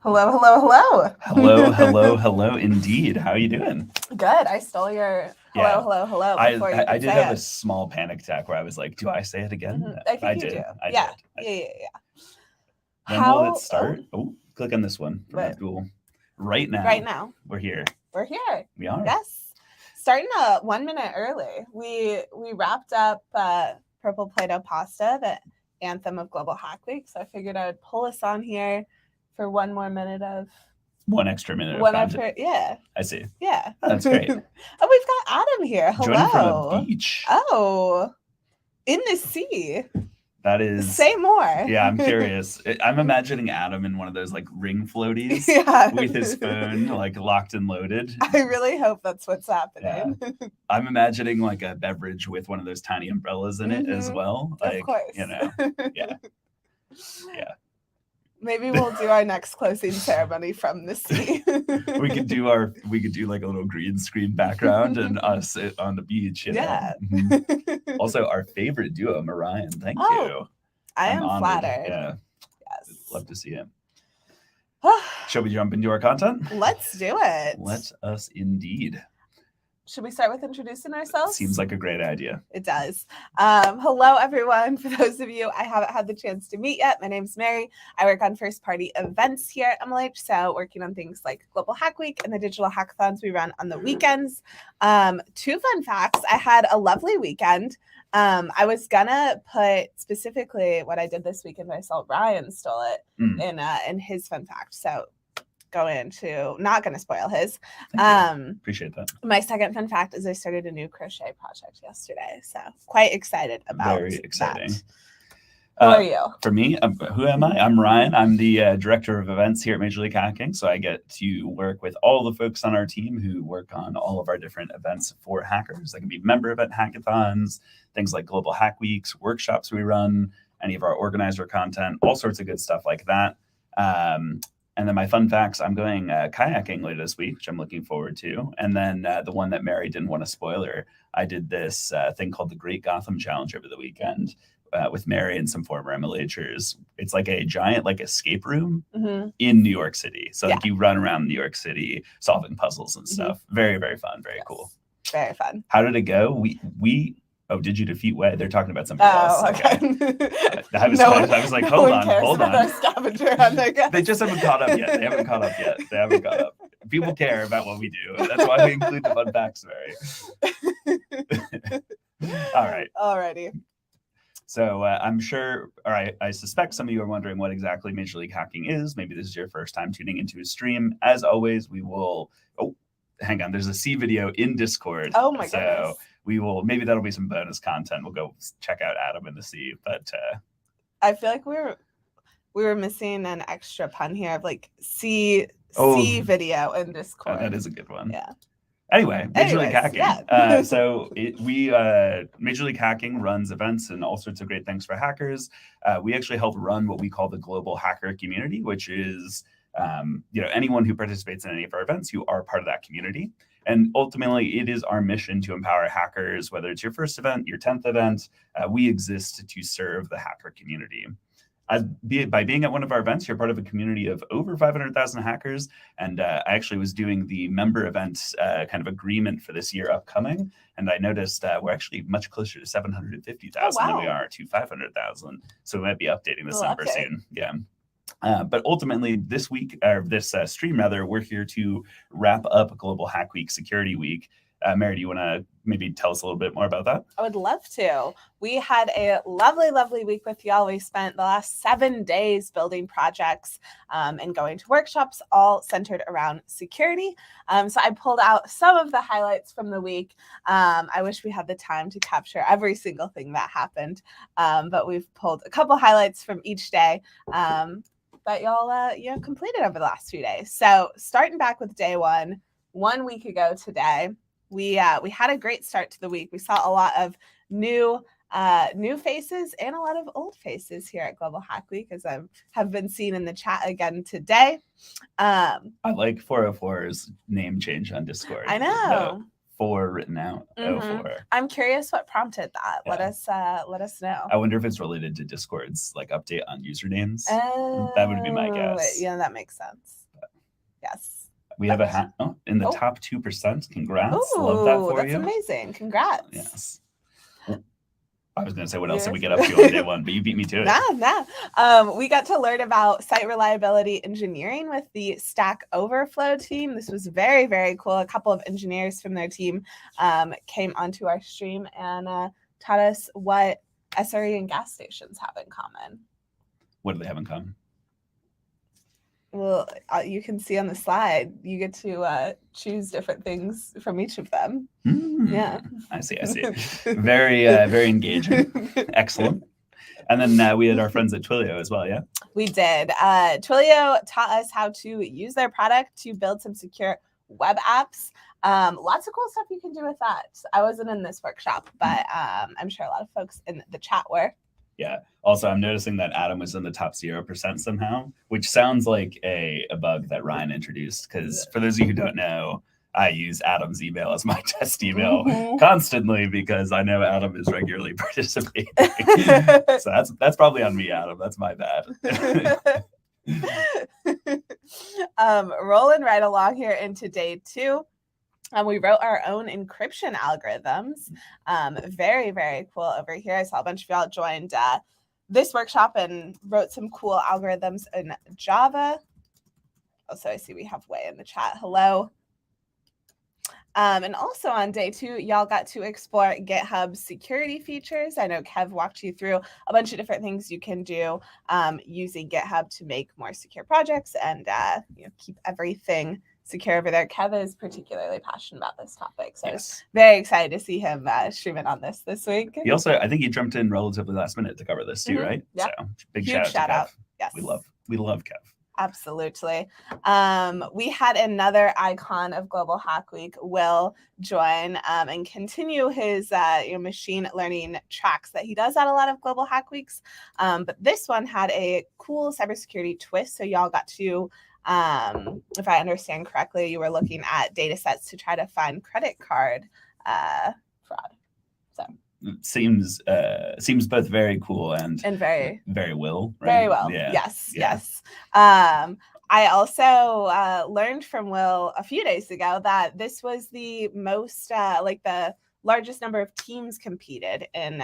Hello, hello, hello. Hello, hello, hello, indeed. How are you doing? Good. I stole your hello, hello, hello before you I did say have it. a small panic attack where I was like, do I say it again? Mhm. I think you did. do. I Yeah. did. Yeah. When will it start? Oh, click on this one from What? Abdul. Right now. Right now. We're here. We're here. We are. Yes. Starting 1 minute early. We wrapped up Purple Play-Doh pasta that anthem of Global Hack Week. So I figured I would pull us on here for one more minute of one extra minute of content. Yeah. I see. Yeah. Oh, that's great. And we've got Adam here. Hello. Joining from a beach. Oh, in the sea. That is. Say more. Yeah, I'm curious. I'm imagining Adam in one of those like ring floaties with his phone like locked and loaded. I really hope that's what's happening. Yeah. I'm imagining like a beverage with one of those tiny umbrellas in it as well. Like, of course. Yeah. Yeah. Maybe we'll do our next closing ceremony from the sea. we could do like a little green screen background and us on the beach. Yeah. Mm-hmm. Also, our favorite duo, Mariah. Thank you. I am flattered. Yeah. Yes. Love to see him. Shall we jump into our content? Let's do it. Let us indeed. Should we start with introducing ourselves? Seems like a great idea. It does. Hello, everyone. For those of you I haven't had the chance to meet yet, my name's Mary. I work on first-party events here at MLH, so working on things like Global Hack Week and the digital hackathons we run on the weekends. 2 fun facts. I had a lovely weekend. I was gonna put specifically what I did this weekend, but I saw Ryan stole it in his fun fact. So not going to spoil his. Appreciate that. My second fun fact is I started a new crochet project yesterday, so quite excited about Very exciting. That. Who are you? For me, who am I? I'm Ryan. I'm the director of events here at Major League Hacking. So I get to work with all the folks on our team who work on all of our different events for hackers. That can be member event hackathons, things like Global Hack Weeks, workshops we run, any of our organizer content, all sorts of good stuff like that. And then my fun facts, I'm going kayaking later this week, which I'm looking forward to. And then the one that Mary didn't want to spoiler, I did this thing called the Great Gotham Challenge over the weekend with Mary and some former MLHers. It's like a giant escape room in New York City. So like you run around New York City solving puzzles and stuff. Very, very fun. Very cool. Very fun. How did it go? Oh, did you defeat Way? They're talking about something else. Okay. I was like, hold on. Our scavenger on there, guys. They just haven't caught up yet. They haven't caught up. People care about what we do. That's why we include the fun facts, Mary. All right. Alrighty. So I'm sure, I suspect some of you are wondering what exactly Major League Hacking is. Maybe this is your first time tuning into a stream. As always, we will, hang on, there's a C video in Discord. Oh my goodness. Maybe that'll be some bonus content. We'll go check out Adam in the sea. But I feel like we were missing an extra pun here of C video in Discord. That is a good one. Yeah. Anyway, Major League Hacking. Yeah. So Major League Hacking runs events and all sorts of great things for hackers. We actually help run what we call the global hacker community, which is anyone who participates in any of our events, you are part of that community. And ultimately, it is our mission to empower hackers, whether it's your first event, your 10th event. We exist to serve the hacker community. By being at one of our events, you're part of a community of over 500,000 hackers. And I actually was doing the member events kind of agreement for this year upcoming. And I noticed we're actually much closer to 750,000 than we are to 500,000. So we might be updating this number soon. Yeah. But ultimately, this week, or this stream rather, we're here to wrap up Global Hack Week, Security Week. Mary, do you want to maybe tell us a little bit more about that? I would love to. We had a lovely, lovely week with y'all. We spent the last 7 days building projects and going to workshops, all centered around security. So I pulled out some of the highlights from the week. I wish we had the time to capture every single thing that happened, but we've pulled a couple highlights from each day that y'all completed over the last few days. So starting back with day 1 week ago today, we had a great start to the week. We saw a lot of new faces and a lot of old faces here at Global Hack Week, as I have been seen in the chat again today. I like 404's name change on Discord. I know. 4 written out. 04. I'm curious what prompted that. Yeah. Let us know. I wonder if it's related to Discord's update on usernames. That would be my guess. Yeah, that makes sense. But, yes. We have in the top 2%. Congrats. Ooh, love that for that's you. Amazing. Congrats. Yes. I was going to say what else did we get up to on day 1, but you beat me to it. Nah. We got to learn about site reliability engineering with the Stack Overflow team. This was very, very cool. A couple of engineers from their team came onto our stream and taught us what SRE and gas stations have in common? What do they have in common? Well, you can see on the slide, you get to choose different things from each of them. Yeah. I see. Very engaging. Excellent. And then we had our friends at Twilio as well, yeah? We did. Twilio taught us how to use their product to build some secure web apps. Lots of cool stuff you can do with that. I wasn't in this workshop, but I'm sure a lot of folks in the chat were. Yeah. Also, I'm noticing that Atom was in the top 0% somehow, which sounds like a bug that Ryan introduced. Because for those of you who don't know, I use Atom's email as my test email constantly because I know Atom is regularly participating. So that's probably on me, Atom. That's my bad. Rolling right along here into day 2. We wrote our own encryption algorithms. Very, very cool over here. I saw a bunch of y'all joined this workshop and wrote some cool algorithms in Java. Also, I see we have Wei in the chat. Hello. And also on day 2, y'all got to explore GitHub security features. I know Kev walked you through a bunch of different things you can do using GitHub to make more secure projects and keep everything secure over there. Kev is particularly passionate about this topic, so I was very excited to see him streaming on this week. He also, I think he jumped in relatively last minute to cover this too, right? Yeah. So big Huge shout out. Yes. We love Kev. Absolutely. We had another icon of Global Hack Week, Will, join and continue his machine learning tracks that he does at a lot of Global Hack Weeks. But this one had a cool cybersecurity twist. So y'all got to, if I understand correctly, you were looking at data sets to try to find credit card fraud. So seems both very cool and very well. Right? Very well. Yeah. Yes. I also learned from Will a few days ago that this was the most the largest number of teams competed in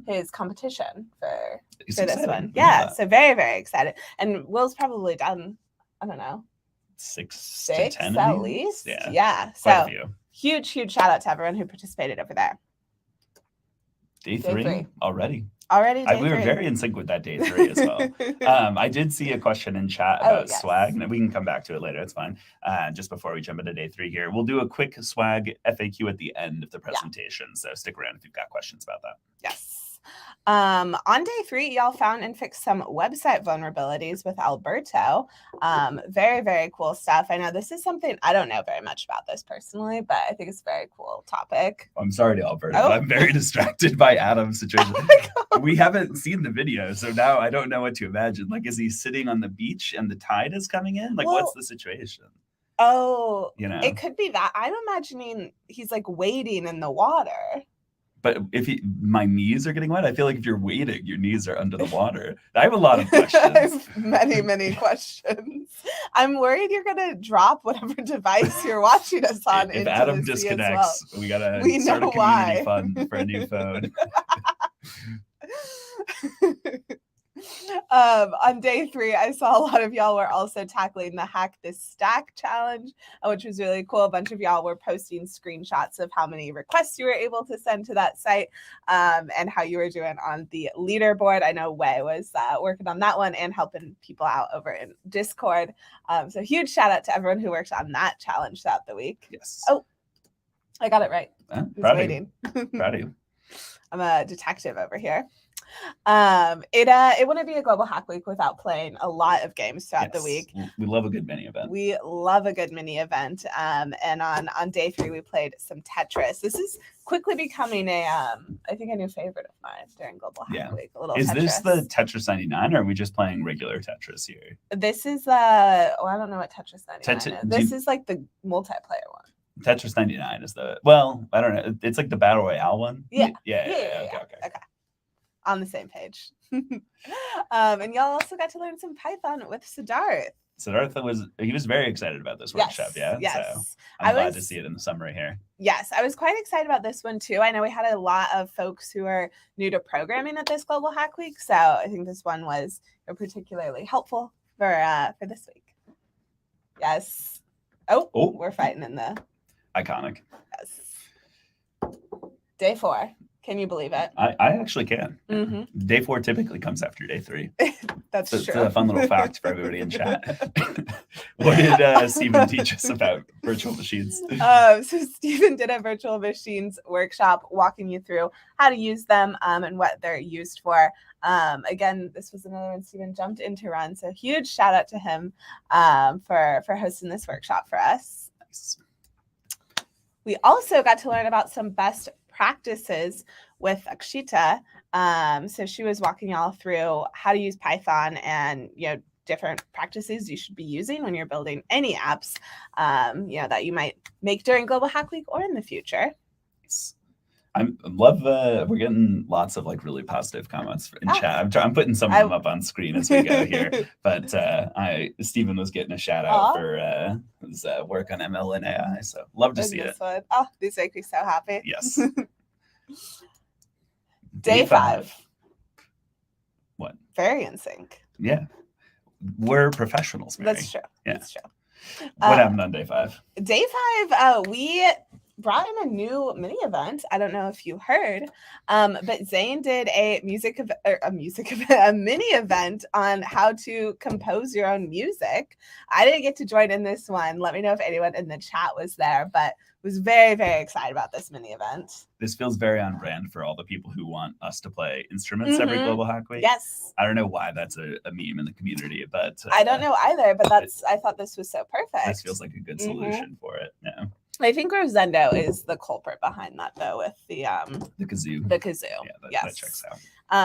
his competition for this one. Yeah, so very, very excited. And Will's probably done, I don't know, 6 to 10 at least. Yeah. So huge shout out to everyone who participated over there. Day three already. We were very in sync with that day 3 as well. I did see a question in chat about swag. We can come back to it later. It's fine. Just before we jump into day 3 here, we'll do a quick swag FAQ at the end of the presentation. So stick around if you've got questions about that. Yes. On day 3, y'all found and fixed some website vulnerabilities with Alberto. Very, very cool stuff. I know this is something I don't know very much about this personally, but I think it's a very cool topic. I'm sorry to Alberto. I'm very distracted by Adam's situation. We haven't seen the video, so now I don't know what to imagine. Like, is he sitting on the beach and the tide is coming in? Like, what's the situation? Oh, it could be that. I'm imagining he's like wading in the water. But if my knees are getting wet, I feel like if you're wading, your knees are under the water. I have a lot of questions. I have many questions. I'm worried you're gonna drop whatever device you're watching us on. If Adam disconnects, we gotta start a community fund for a new phone. On day 3, I saw a lot of y'all were also tackling the Hack This Stack challenge, which was really cool. A bunch of y'all were posting screenshots of how many requests you were able to send to that site and how you were doing on the leaderboard. I know Wei was working on that one and helping people out over in Discord. So huge shout out to everyone who worked on that challenge throughout the week. Yes. Oh, I got it right. Proud of you. I'm a detective over here. It wouldn't be a Global Hack Week without playing a lot of games throughout the week. We love a good mini event. And on day 3 we played some Tetris. This is quickly becoming a new favorite of mine during Global Hack Week. Is Tetris. This the Tetris 99 or are we just playing regular Tetris here? This is I don't know what Tetris 99 is. This is like the multiplayer one. Tetris 99 is I don't know. It's like the Battle Royale one. Yeah. Okay. On the same page. And y'all also got to learn some Python with Siddharth. Siddhartha was very excited about this workshop. Yes. So I'm glad to see it in the summary here. Yes, I was quite excited about this one too. I know we had a lot of folks who are new to programming at this Global Hack Week, so I think this one was particularly helpful for this week. Yes. Oh, we're fighting in the iconic. Yes. Day 4. Can you believe it? I actually can. Mhm. Day 4 typically comes after day 3. That's So it's true. a fun little fact for everybody in chat. What did Stephen teach us about virtual machines? So Stephen did a virtual machines workshop walking you through how to use them and what they're used for. Again, this was another one Stephen jumped in to run. So huge shout out to him for hosting this workshop for us. Nice. We also got to learn about some best practices with Akshita. So she was walking y'all through how to use Python and, different practices you should be using when you're building any apps, that you might make during Global Hack Week or in the future. I love we're getting lots of like really positive comments in chat. I'm putting some of them up on screen as we go here. But Stephen was getting a shout out for his work on ML and AI. So love to see it. One. Oh, these make me so happy. Yes. Day 5. What? Very in sync. Yeah. We're professionals, Mary. That's true. Yeah. That's true. What happened on day 5? Day 5, we brought in a new mini event. I don't know if you heard, but Zane did a mini event on how to compose your own music. I didn't get to join in this one. Let me know if anyone in the chat was there, but was very, very excited about this mini event. This feels very on brand for all the people who want us to play instruments every Global Hack Week. Yes. I don't know why that's a meme in the community, but I don't know either, but I thought this was so perfect. This feels like a good solution for it. Yeah. I think Rosendo is the culprit behind that, though, with the kazoo. The kazoo. Yeah, that checks out.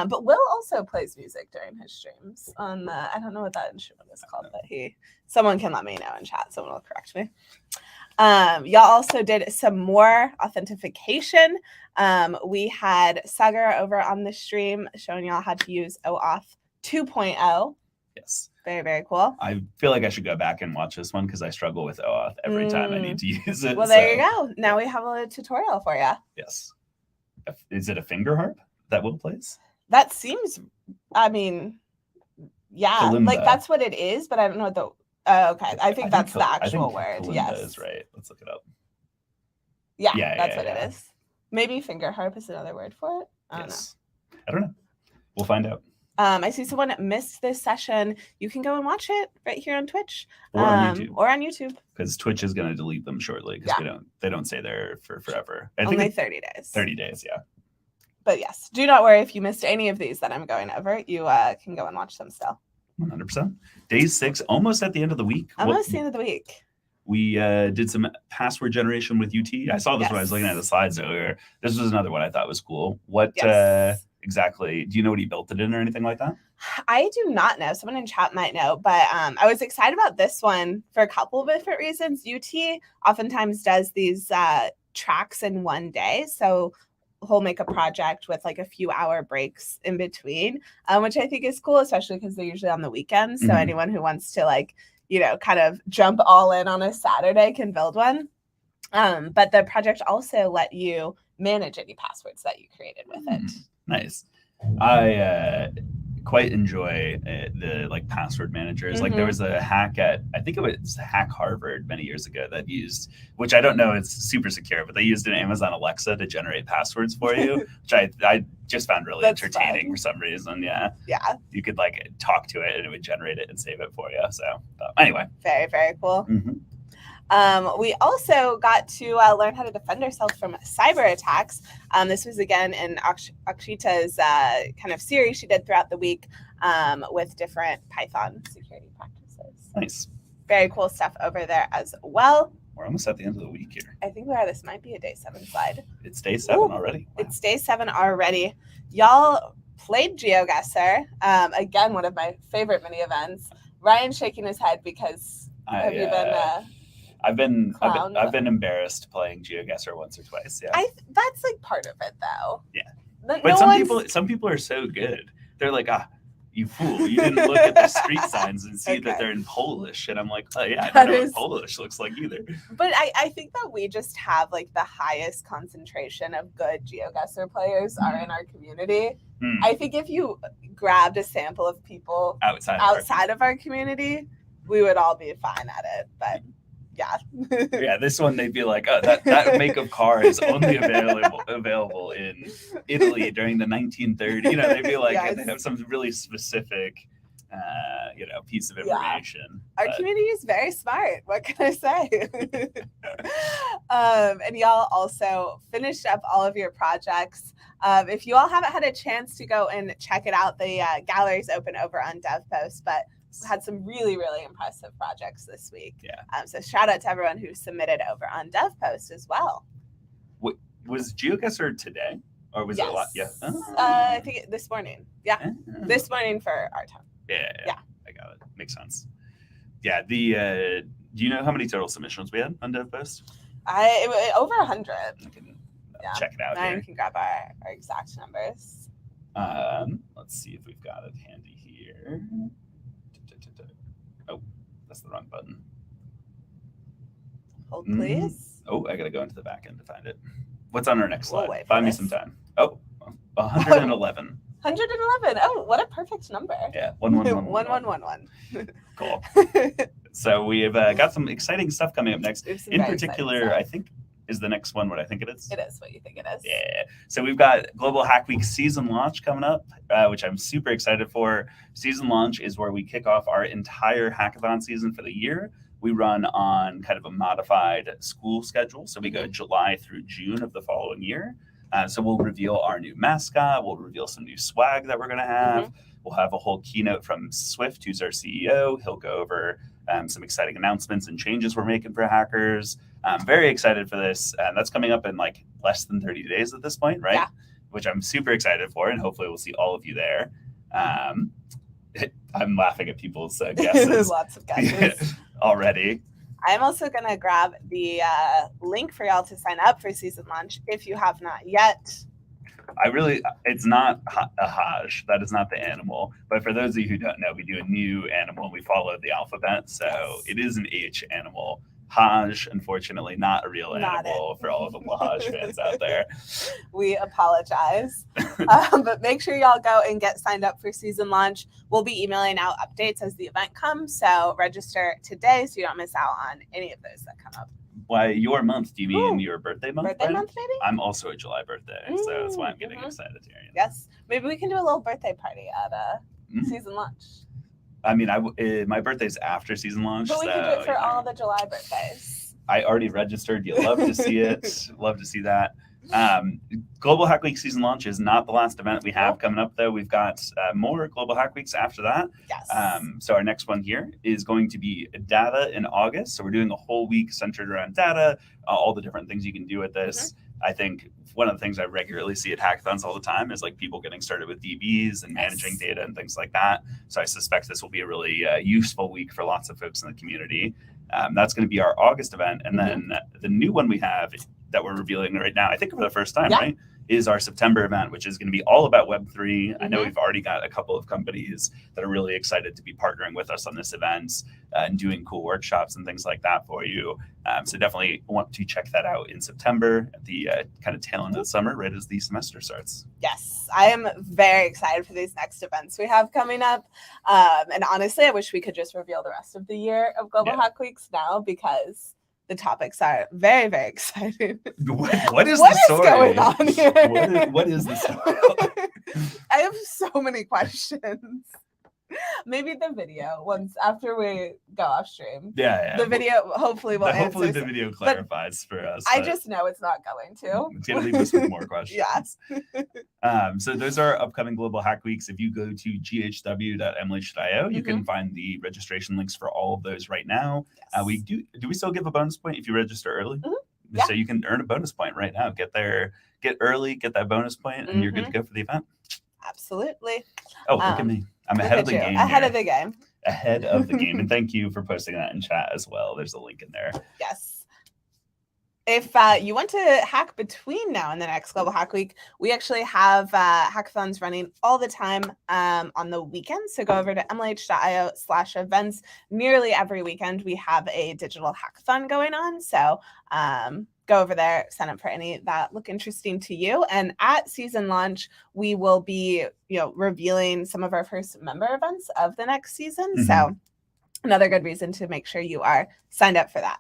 But Will also plays music during his streams on the, I don't know what that instrument is called, but someone can let me know in chat. Someone will correct me. Y'all also did some more authentication. We had Sagar over on the stream showing y'all how to use OAuth 2.0. Yes. Very, very cool. I feel like I should go back and watch this one because I struggle with OAuth every time I need to use it. Well, there you go. Now we have a tutorial for you. Yes. Is it a finger harp that Will plays? That seems, yeah, Kalimba. Like that's what it is, but I don't know what the, okay. I think that's the actual word. Kalimba Yes. is right. Let's look it up. Yeah, that's what it is. Maybe finger harp is another word for it. I don't know. I don't know. We'll find out. I see someone missed this session. You can go and watch it right here on Twitch or on YouTube. Because Twitch is going to delete them shortly because they don't stay there for forever. I think only 30 days. 30 days, yeah. But yes, do not worry if you missed any of these that I'm going over. You can go and watch them still. 100%. Day 6, almost at the end of the week. Almost the end of the week. We did some password generation with UT. I saw this when I was looking at the slides earlier. This was another one I thought was cool. What exactly? Do you know what he built it in or anything like that? I do not know. Someone in chat might know, but I was excited about this one for a couple of different reasons. UT oftentimes does these tracks in one day. So he'll make a project with like a few hour breaks in between, which I think is cool, especially because they're usually on the weekends. So anyone who wants to kind of jump all in on a Saturday can build one. But the project also let you manage any passwords that you created with it. Nice. I quite enjoy the password managers. Like there was a hack at, I think it was Hack Harvard many years ago that used, which I don't know, it's super secure, but they used an Amazon Alexa to generate passwords for you, which I just found really entertaining for some reason. Yeah. You could talk to it and it would generate it and save it for you. So anyway. Very, very cool. We also got to learn how to defend ourselves from cyber attacks. This was again in Akshita's kind of series she did throughout the week with different Python security practices. Nice. Very cool stuff over there as well. We're almost at the end of the week here. I think we are. This might be a day 7 slide. It's day 7 already. Wow. It's day 7 already. Y'all played GeoGuessr. Again, one of my favorite mini events. Ryan's shaking his head because have you been... I've been embarrassed playing GeoGuessr once or twice. Yeah, that's part of it, though. Yeah, but some people are so good. They're like, you fool! You didn't look at the street signs and see that they're in Polish. And I'm like, oh yeah, I don't know what Polish looks like either. But I think that we just have the highest concentration of good GeoGuessr players are in our community. I think if you grabbed a sample of people outside of our community, we would all be fine at it. But Yeah. Yeah, this one they'd be like, oh, that make of car is only available in Italy during the 1930s. You know, they'd be like, Yes. they have some really specific, piece of Yeah. information. Our But community is very smart. What can I say? And y'all also finished up all of your projects. If you all haven't had a chance to go and check it out, the gallery's open over on DevPost, but had some really, really impressive projects this week. Yeah. So shout out to everyone who submitted over on DevPost as well. Was GeoGuessr today? Or was it a lot? Yeah. I think this morning. Yeah. Oh. This morning for our town. Yeah. I got it. Makes sense. Yeah. Do you know how many total submissions we had on DevPost? Over 100. I can check it out Ryan here. can grab our exact numbers. Let's see if we've got it handy here. Oh, that's the wrong button. Hold, please. Oh, I gotta go into the back end to find it. What's on our next We'll slide? wait for Buy me this. some time. Oh, 111. 111. Oh, what a perfect number. Yeah, 111. 1111. Cool. So we've got some exciting stuff coming up next. There's some In very particular, exciting I stuff. think is the next one what I think it is. It is what you think it is. Yeah. So we've got Global Hack Week season launch coming up, which I'm super excited for. Season launch is where we kick off our entire hackathon season for the year. We run on kind of a modified school schedule. So we go July through June of the following year. So we'll reveal our new mascot. We'll reveal some new swag that we're going to have. We'll have a whole keynote from Swift, who's our CEO. He'll go over some exciting announcements and changes we're making for hackers. I'm very excited for this. That's coming up in like less than 30 days at this point, right? Yeah. Which I'm super excited for, and hopefully we'll see all of you there. I'm laughing at people's guesses Lots of guesses. already. I'm also going to grab the link for y'all to sign up for season launch if you have not yet. It's not a Hajj. That is not the animal. But for those of you who don't know, we do a new animal and we follow the alphabet. So Yes. It is an H animal. Hajj, unfortunately, not a real Not animal for all of the Hajj fans out there. We apologize. But make sure y'all go and get signed up for season launch. We'll be emailing out updates as the event comes. So register today so you don't miss out on any of those that come up. Why your month? Do you mean Ooh. your birthday month? Birthday Brian? month, maybe? I'm also a July birthday, so that's why I'm getting Mhm. excited here. Yes. Maybe we can do a little birthday party at Mm. season launch. I mean, my birthday's after season launch, But we so can do it for you know, all the July birthdays. I already registered. You'll love to see it. Love to see that. Global Hack Week season launch is not the last event we have coming up, though. We've got more Global Hack Weeks after that. Yes. So our next one here is going to be data in August. So we're doing a whole week centered around data, all the different things you can do with this. I think one of the things I regularly see at hackathons all the time is like people getting started with DBs and managing data and things like that. So I suspect this will be a really useful week for lots of folks in the community. That's going to be our August event. And then the new one we have that we're revealing right now, I think for the first time, right, is our September event, which is going to be all about Web3. I know we've already got a couple of companies that are really excited to be partnering with us on this event and doing cool workshops and things like that for you. So definitely want to check that out in September at the kind of tail end of the summer, right as the semester starts. Yes, I am very excited for these next events we have coming up. And honestly, I wish we could just reveal the rest of the year of Global Hack Weeks now because the topics are very, very exciting. What is What the is story? going on here? What is the story? I have so many questions. Maybe the video once after we go off stream. Yeah. The video hopefully will Hopefully answer. the video clarifies for us. I but just know it's not going to. it's going to leave us with more questions. Yes. So those are upcoming Global Hack Weeks. If you go to ghw.mlh.io, you can find the registration links for all of those right now. Yes. We do we still give a bonus point if you register early? Yeah. So you can earn a bonus point right now. Get early, get that bonus point, and you're good to go for the event. Absolutely. Oh, look at me. I'm Look ahead at of the you. game. Ahead here. of the game. Ahead of the game. And thank you for posting that in chat as well. There's a link in there. Yes. If you want to hack between now and the next Global Hack Week, we actually have hackathons running all the time on the weekends. So go over to mlh.io/events. Nearly every weekend, we have a digital hackathon going on. So go over there, sign up for any that look interesting to you. And at season launch, we will be, revealing some of our first member events of the next season. So another good reason to make sure you are signed up for that.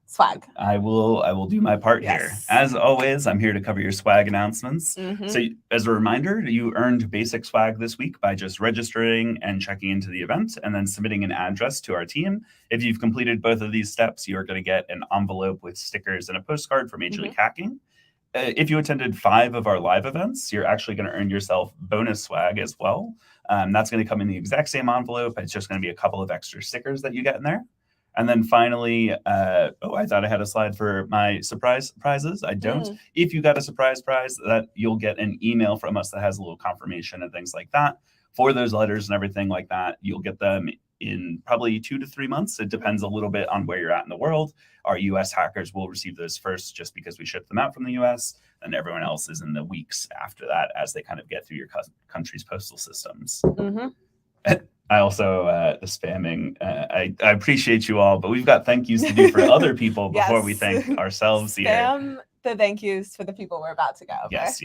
Swag. I will do my part here. Yes. As always, I'm here to cover your swag announcements. Mhm. So as a reminder, you earned basic swag this week by just registering and checking into the event and then submitting an address to our team. If you've completed both of these steps, you're going to get an envelope with stickers and a postcard for Major League Hacking. If you attended 5 of our live events, you're actually going to earn yourself bonus swag as well. That's going to come in the exact same envelope. It's just going to be a couple of extra stickers that you get in there. And then finally, I thought I had a slide for my surprise prizes. I don't. If you got a surprise prize, that you'll get an email from us that has a little confirmation and things like that. For those letters and everything like that, you'll get them in probably 2 to 3 months. It depends a little bit on where you're at in the world. Our US hackers will receive those first just because we ship them out from the US, and everyone else is in the weeks after that as they kind of get through your country's postal systems. I also, the spamming, I appreciate you all, but we've got thank yous to do for other people before we thank ourselves here. Spam the thank yous for the people we're about to go over. Yes.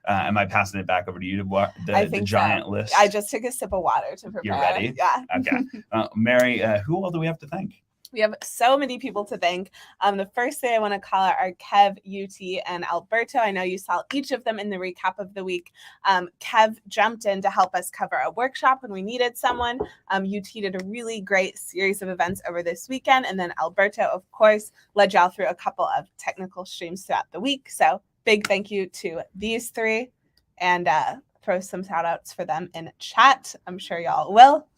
Am I passing it back over to you to the giant list? I just took a sip of water to prepare. You're ready? Yeah. Okay. Mary, who all do we have to thank? We have so many people to thank. The first thing I want to call out are Kev, UT, and Alberto. I know you saw each of them in the recap of the week. Kev jumped in to help us cover a workshop when we needed someone. UT did a really great series of events over this weekend. And then Alberto, of course, led y'all through a couple of technical streams throughout the week. So big thank you to these 3. And throw some shout outs for them in chat. I'm sure y'all will.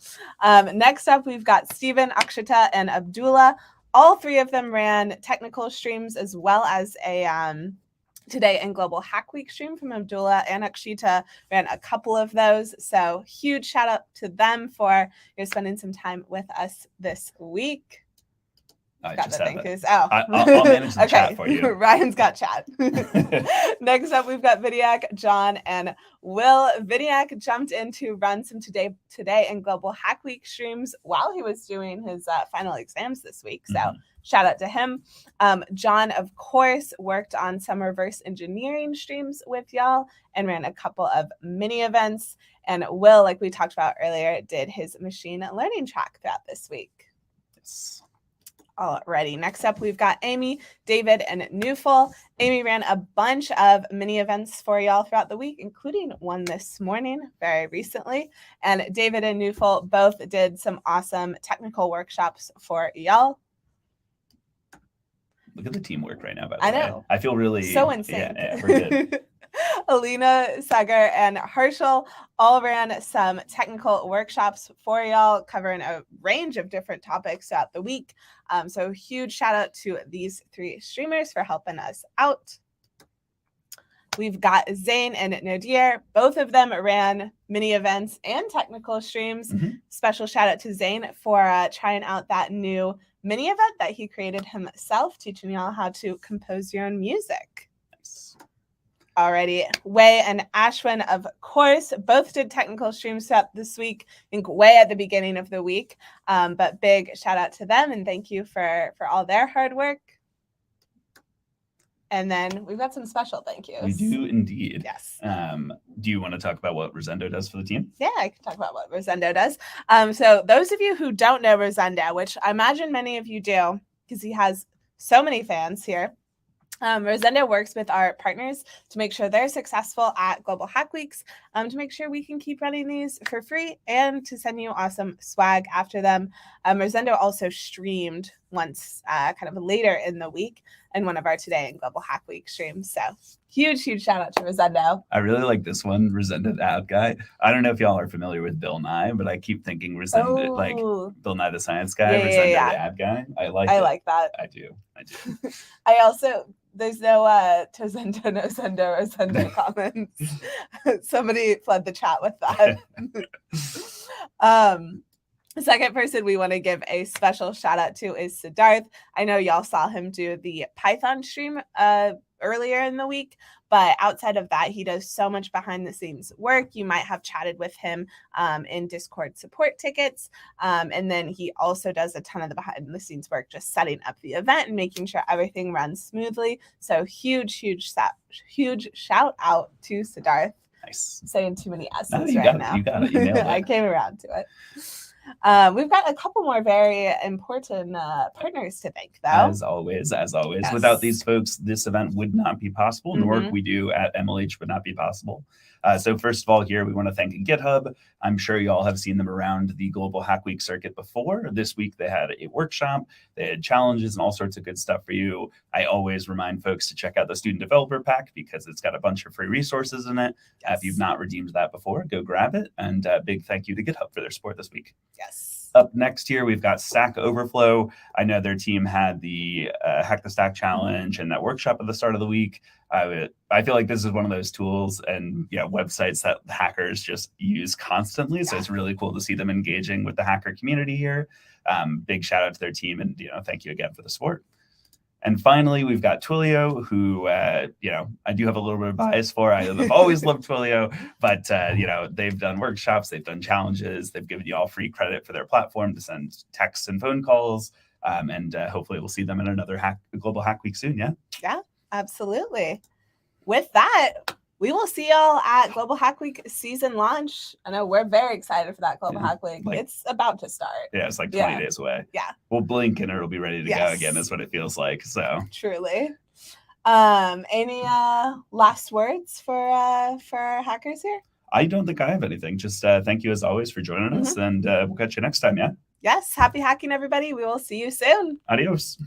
Next up, we've got Steven, Akshita, and Abdullah. All 3 of them ran technical streams as well as a Today in Global Hack Week stream from Abdullah, and Akshita ran a couple of those. So huge shout out to them for spending some time with us this week. I got just the have thank it. yous. Oh, I'll manage the okay. chat for you. Ryan's got chat. Next up, we've got Vidiak, John, and Will. Vidiak jumped in to run some Today in Global Hack Week streams while he was doing his final exams this week. So shout out to him. John, of course, worked on some reverse engineering streams with y'all and ran a couple of mini events. And Will, like we talked about earlier, did his machine learning track throughout this week. Yes. Alrighty, next up we've got Amy, David, and Newful. Amy ran a bunch of mini events for y'all throughout the week, including one this morning, very recently. And David and Newful both did some awesome technical workshops for y'all. Look at the teamwork right now, by the I way. know. I feel really So insane. Yeah, we're good. Alina, Sagar, and Herschel all ran some technical workshops for y'all, covering a range of different topics throughout the week. So huge shout out to these 3 streamers for helping us out. We've got Zane and Nadir. Both of them ran mini events and technical streams. Special shout out to Zane for trying out that new mini event that he created himself, teaching y'all how to compose your own music. Nice. Alrighty, Wei and Ashwin, of course, both did technical streams throughout this week. I think Wei at the beginning of the week, but big shout out to them and thank you for all their hard work. And then we've got some special thank yous. We do indeed. Yes. Do you want to talk about what Rosendo does for the team? Yeah, I can talk about what Rosendo does. So those of you who don't know Rosendo, which I imagine many of you do, because he has so many fans here. Rosendo works with our partners to make sure they're successful at Global Hack Weeks, to make sure we can keep running these for free and to send you awesome swag after them. Rosendo also streamed once kind of later in the week in one of our Today in Global Hack Week streams. So huge shout out to Rosendo. I really like this one, Rosendo the Ad Guy. I don't know if y'all are familiar with Bill Nye, but I keep thinking Rosendo, like Bill Nye the Science Guy, Rosendo the Ad Guy. I like that. I do. I also... There's no Tozendo, no Zendo, or Zendo comments. Somebody flood the chat with that. The second person we want to give a special shout out to is Siddharth. I know y'all saw him do the Python stream earlier in the week, but outside of that, he does so much behind the scenes work. You might have chatted with him in Discord support tickets. And then he also does a ton of the behind the scenes work, just setting up the event and making sure everything runs smoothly. So huge shout out to Siddharth. Nice. Saying too many S's now. You got it. You nailed it. I came around to it. We've got a couple more very important partners to thank, though. As always. Yes. Without these folks, this event would not be possible, and the work Mhm. we do at MLH would not be possible. So first of all, here we want to thank GitHub. I'm sure you all have seen them around the Global Hack Week circuit before. This week they had a workshop, they had challenges and all sorts of good stuff for you. I always remind folks to check out the Student Developer Pack because it's got a bunch of free resources in it. Yes. If you've not redeemed that before, go grab it. And big thank you to GitHub for their support this week. Yes. Up next here, we've got Stack Overflow. I know their team had the Hack the Stack Challenge and that workshop at the start of the week. I feel like this is one of those tools and websites that hackers just use constantly. So it's really cool to see them engaging with the hacker community here. Big shout out to their team, and thank you again for the support. And finally, we've got Twilio, who, I do have a little bit of bias for. I've always loved Twilio, but, they've done workshops, they've done challenges, they've given you all free credit for their platform to send texts and phone calls. And hopefully we'll see them in another Global Hack Week soon, yeah? Yeah, absolutely. With that, we will see y'all at Global Hack Week season launch. I know we're very excited for that Global Hack Week. It's about to start. Yeah, it's like 20 days away. Yeah. We'll blink and it'll be ready to go again, is what it feels like. So truly. Any last words for our hackers here? I don't think I have anything. Just thank you as always for joining us, and we'll catch you next time, yeah? Yes. Happy hacking, everybody. We will see you soon. Adios.